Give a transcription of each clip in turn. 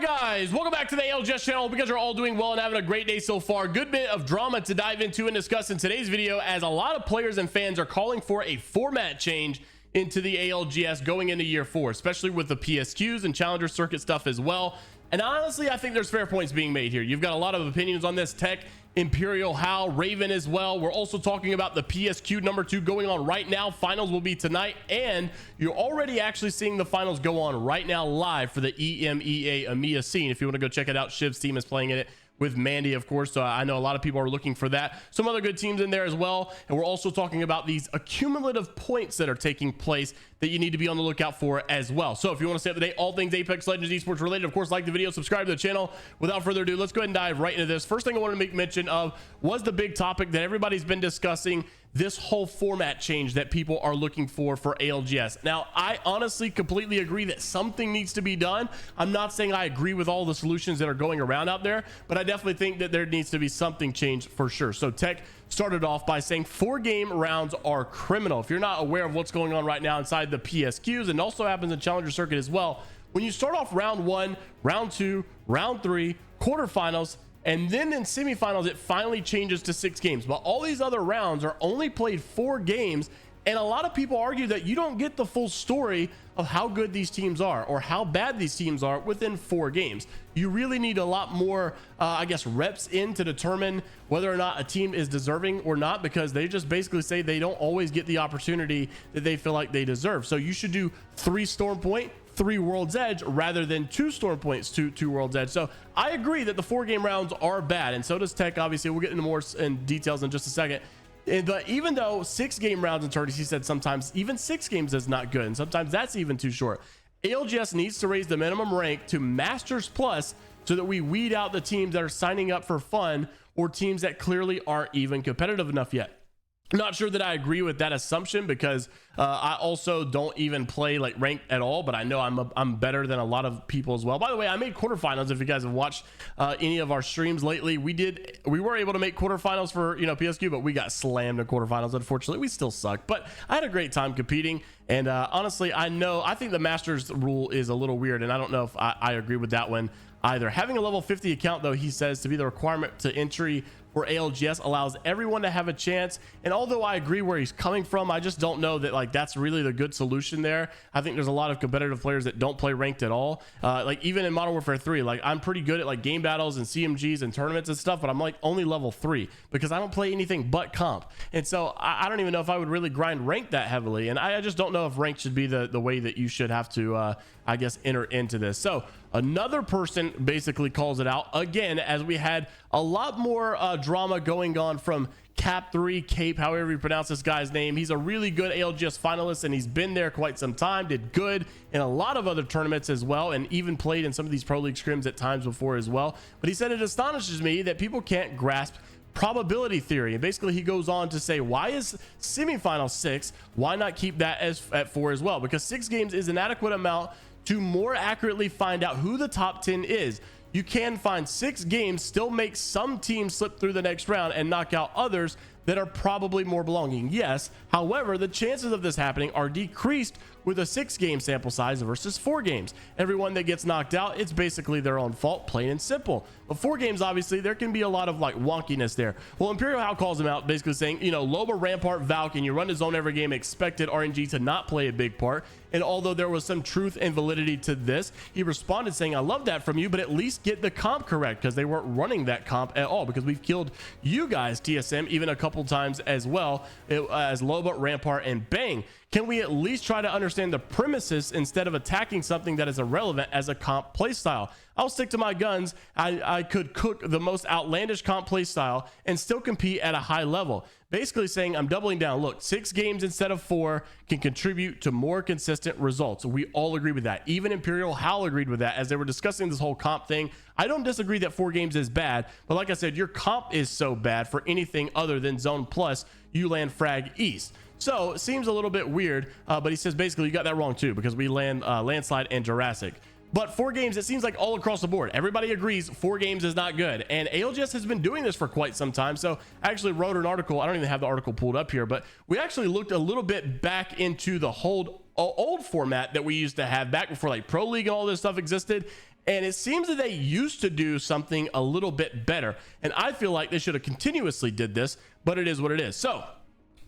Guys, welcome back to the ALGS channel. Hope you guys are all doing well and having a great day so far. Good bit of drama to dive into and discuss in today's video, as a lot of players and fans are calling for a format change into the ALGS going into year 4, especially with the PSQs and Challenger Circuit stuff as well. And honestly, I think there's fair points being made here. You've got a lot of opinions on this. Tech, Imperial, Hal, Raven as well. We're also talking about the PSQ number 2 going on right now. Finals will be tonight, and you're already actually seeing the finals go on right now live for the EMEA EMEA scene. If you want to go check it out, Shiv's team is playing in it with Mandy, of course. So I know a lot of people are looking for that. Some other good teams in there as well. And we're also talking about these accumulative points that are taking place that you need to be on the lookout for as well. So if you want to stay up to date, all things Apex Legends esports related, of course, like the video, subscribe to the channel. Without further ado, let's go ahead and dive right into this. First thing I want to make mention of was the big topic that everybody's been discussing, this whole format change that people are looking for ALGS. Now, I honestly completely agree that something needs to be done. I'm not saying I agree with all the solutions that are going around out there, but I definitely think that there needs to be something changed for sure. So Tech started off by saying 4-game rounds are criminal. If you're not aware of what's going on right now inside the PSQs, and also happens in Challenger Circuit as well, when you start off round 1, round 2, round 3, quarterfinals, and then in semifinals, it finally changes to 6 games. But all these other rounds are only played 4 games. And a lot of people argue that you don't get the full story of how good these teams are or how bad these teams are within 4 games. You really need a lot more, I guess, reps in to determine whether or not a team is deserving or not, because they just basically say they don't always get the opportunity that they feel like they deserve. So you should do 3 Storm Point, 3 World's Edge, rather than 2 Storm Points, 2 World's Edge. So I agree that the 4-game rounds are bad, and so does Tech. Obviously, we'll get into more in details in just a second. But even though 6-game rounds in tournaments, he said sometimes even 6 games is not good, and sometimes that's even too short. ALGS needs to raise the minimum rank to Masters Plus so that we weed out the teams that are signing up for fun or teams that clearly aren't even competitive enough yet. Not sure that I agree with that assumption, because I also don't even play like ranked at all, but I know I'm better than a lot of people as well. By the way, I made quarterfinals. If you guys have watched any of our streams lately, we were able to make quarterfinals for, you know, PSQ, but we got slammed in quarterfinals. Unfortunately, we still suck, but I had a great time competing. And honestly, I think the Masters rule is a little weird, and I don't know if I agree with that one either. Having a level 50 account, though, he says, to be the requirement to entry for ALGS allows everyone to have a chance. And although I agree where he's coming from, I just don't know that like that's really the good solution there. I think there's a lot of competitive players that don't play ranked at all. Like even in Modern Warfare 3, like I'm pretty good at like game battles and CMGs and tournaments and stuff, but I'm like only level 3 because I don't play anything but comp. And so I don't even know if I would really grind ranked that heavily. And I just don't know if ranked should be the way that you should have to, I guess, enter into this. So another person basically calls it out again, as we had a lot more drama going on from Cap3, Cape, however you pronounce this guy's name. He's a really good ALGS finalist, and he's been there quite some time, did good in a lot of other tournaments as well, and even played in some of these Pro League scrims at times before as well. But he said, it astonishes me that people can't grasp probability theory. And basically he goes on to say, why is semifinal 6? Why not keep that at 4 as well? Because 6 games is an adequate amount to more accurately find out who the top 10 is. You can find 6 games, still make some teams slip through the next round and knock out others that are probably more belonging. Yes, however, the chances of this happening are decreased with a 6-game sample size versus 4 games. Everyone that gets knocked out, it's basically their own fault, plain and simple. But 4 games, obviously, there can be a lot of like wonkiness there. Well, Imperial Hal calls him out, basically saying, you know, Loba, Rampart, Valk, and you run the zone every game, expected RNG to not play a big part. And although there was some truth and validity to this, he responded saying, I love that from you, but at least get the comp correct, because they weren't running that comp at all, because we've killed you guys, TSM, even a couple times as well, as Loba, Rampart, and Bang. Can we at least try to understand the premises instead of attacking something that is irrelevant as a comp playstyle? I'll stick to my guns. I could cook the most outlandish comp playstyle and still compete at a high level. Basically saying, I'm doubling down. Look, 6 games instead of 4 can contribute to more consistent results. We all agree with that. Even Imperial Hal agreed with that as they were discussing this whole comp thing. I don't disagree that 4 games is bad, but like I said, your comp is so bad for anything other than Zone Plus, you land Frag East. So it seems a little bit weird, but he says basically you got that wrong too, because we land Landslide and Jurassic. But 4 games, it seems like all across the board, everybody agrees 4 games is not good. And ALGS has been doing this for quite some time. So I actually wrote an article. I don't even have the article pulled up here, but we actually looked a little bit back into the old format that we used to have back before like Pro League and all this stuff existed. And it seems that they used to do something a little bit better, and I feel like they should have continuously did this, but it is what it is. So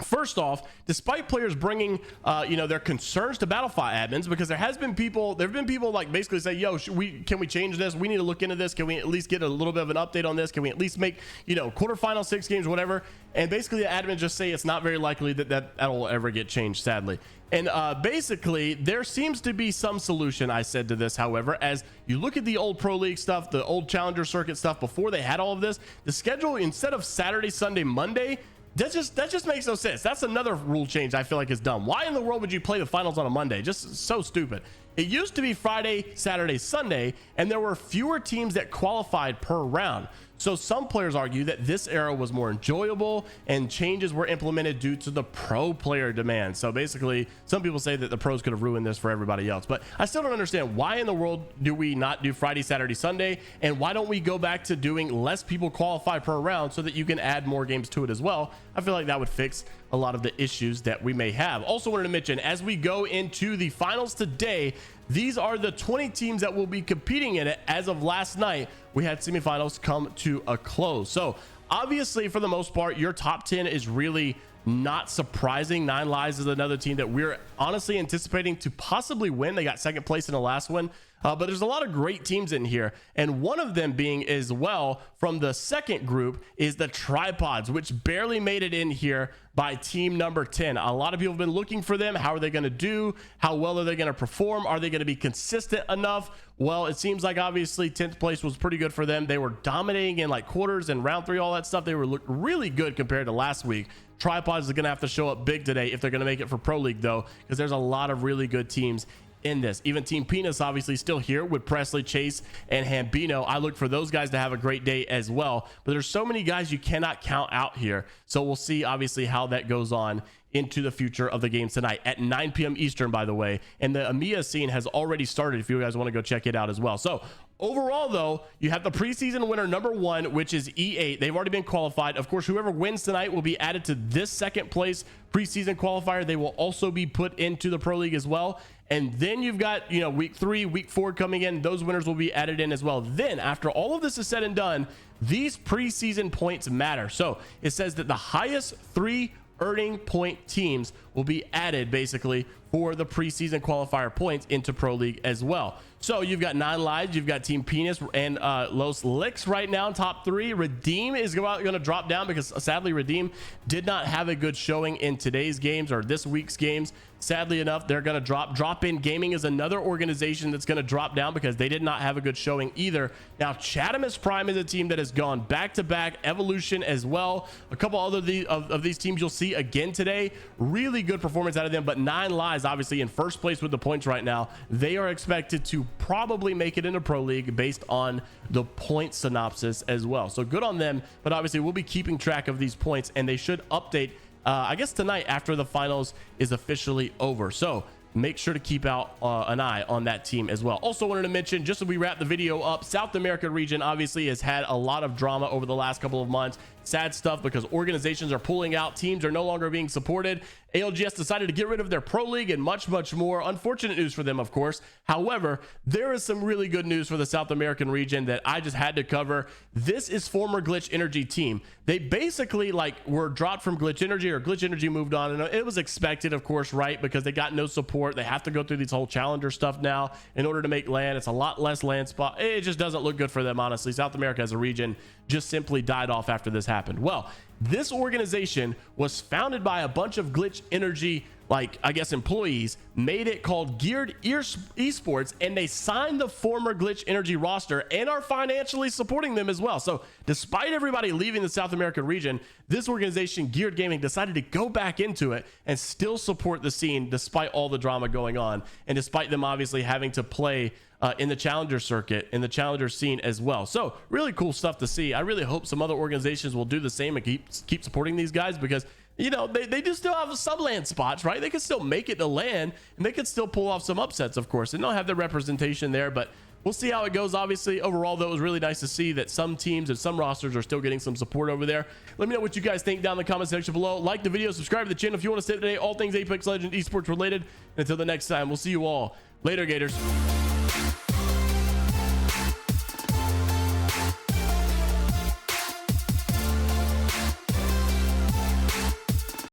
first off, despite players bringing their concerns to Battlefy admins, because there have been people like basically say, yo, can we change this? We need to look into this. Can we at least get a little bit of an update on this? Can we at least make quarterfinal 6 games, whatever? And basically the admins just say it's not very likely that'll ever get changed, sadly. And basically there seems to be some solution, I said to this. However, as you look at the old Pro League stuff, the old Challenger Circuit stuff, before they had all of this, the schedule, instead of Saturday, Sunday, Monday, that just makes no sense. That's another rule change I feel like is dumb. Why in the world would you play the finals on a Monday? Just so stupid. It used to be Friday, Saturday, Sunday, and there were fewer teams that qualified per round. So some players argue that this era was more enjoyable and changes were implemented due to the pro player demand. So basically, some people say that the pros could have ruined this for everybody else, but I still don't understand why in the world do we not do Friday, Saturday, Sunday, and why don't we go back to doing less people qualify per round so that you can add more games to it as well? I feel like that would fix a lot of the issues that we may have. Also wanted to mention, as we go into the finals today, these are the 20 teams that will be competing in it. As of last night, we had semifinals come to a close. So obviously, for the most part, your top 10 is really not surprising. Nine Lives is another team that we're honestly anticipating to possibly win. They got second place in the last one. But there's a lot of great teams in here, and one of them being as well from the second group is the Tripods, which barely made it in here by team number 10. A lot of people have been looking for them. How are they going to do? How well are they going to perform? Are they going to be consistent enough? Well, it seems like obviously 10th place was pretty good for them. They were dominating in like quarters and round 3, all that stuff. They were really good compared to last week. Tripods are going to have to show up big today if they're going to make it for Pro League, though, because there's a lot of really good teams in this. Even Team Penis obviously still here with Presley, Chase, and Hambino. I look for those guys to have a great day as well, but there's so many guys you cannot count out here. So we'll see obviously how that goes on into the future of the games tonight at 9 p.m. Eastern, by the way. And the EMEA scene has already started if you guys want to go check it out as well. So overall, though, you have the preseason winner number 1, which is E8. They've already been qualified. Of course, whoever wins tonight will be added to this second place preseason qualifier. They will also be put into the Pro League as well. And then you've got, week 3, week 4 coming in. Those winners will be added in as well. Then after all of this is said and done, these preseason points matter. So it says that the highest 3 earning point teams will be added basically for the preseason qualifier points into Pro League as well. So you've got 9 Lives, you've got Team Penis and Los Licks right now in top 3. Redeem is going to drop down because sadly Redeem did not have a good showing in today's games or this week's games. Sadly enough, they're going to drop in. Gaming is another organization that's going to drop down because they did not have a good showing either. Now Chatham Prime is a team that has gone back-to-back. Evolution as well. A couple other of these teams you'll see again today. Really good performance out of them, but 9 Lives obviously in first place with the points right now. They are expected to probably make it into Pro League based on the point synopsis as well. So good on them, but obviously we'll be keeping track of these points and they should update I guess tonight after the finals is officially over. So make sure to keep out an eye on that team as well. Also wanted to mention, just as we wrap the video up, South America region obviously has had a lot of drama over the last couple of months. Sad stuff because organizations are pulling out, teams are no longer being supported. ALGS decided to get rid of their Pro League and much more. Unfortunate news for them, of course. However, there is some really good news for the South American region that I just had to cover. This is former Glitch Energy team. They basically were dropped from Glitch Energy, or Glitch Energy moved on, and it was expected, of course, right? Because they got no support. They have to go through these whole challenger stuff now in order to make land. It's a lot less land spot. It just doesn't look good for them, honestly. South America as a region just simply died off after this happened. Well, this organization was founded by a bunch of Glitch Energy, I guess, employees, made it called Geared Esports, and they signed the former Glitch Energy roster and are financially supporting them as well. So despite everybody leaving the South American region, this organization, Geared Gaming, decided to go back into it and still support the scene despite all the drama going on, and despite them obviously having to play in the challenger circuit, in the challenger scene as well. So really cool stuff to see. I really hope some other organizations will do the same and keep supporting these guys, because they do still have some land spots, right? They can still make it to land, and they can still pull off some upsets, of course, and they'll have their representation there. But we'll see how it goes. Obviously, overall, though, it was really nice to see that some teams and some rosters are still getting some support over there. Let me know what you guys think down in the comment section below. Like the video, subscribe to the channel if you want to stay up to date, all things Apex Legends esports related. And until the next time, we'll see you all later, Gators.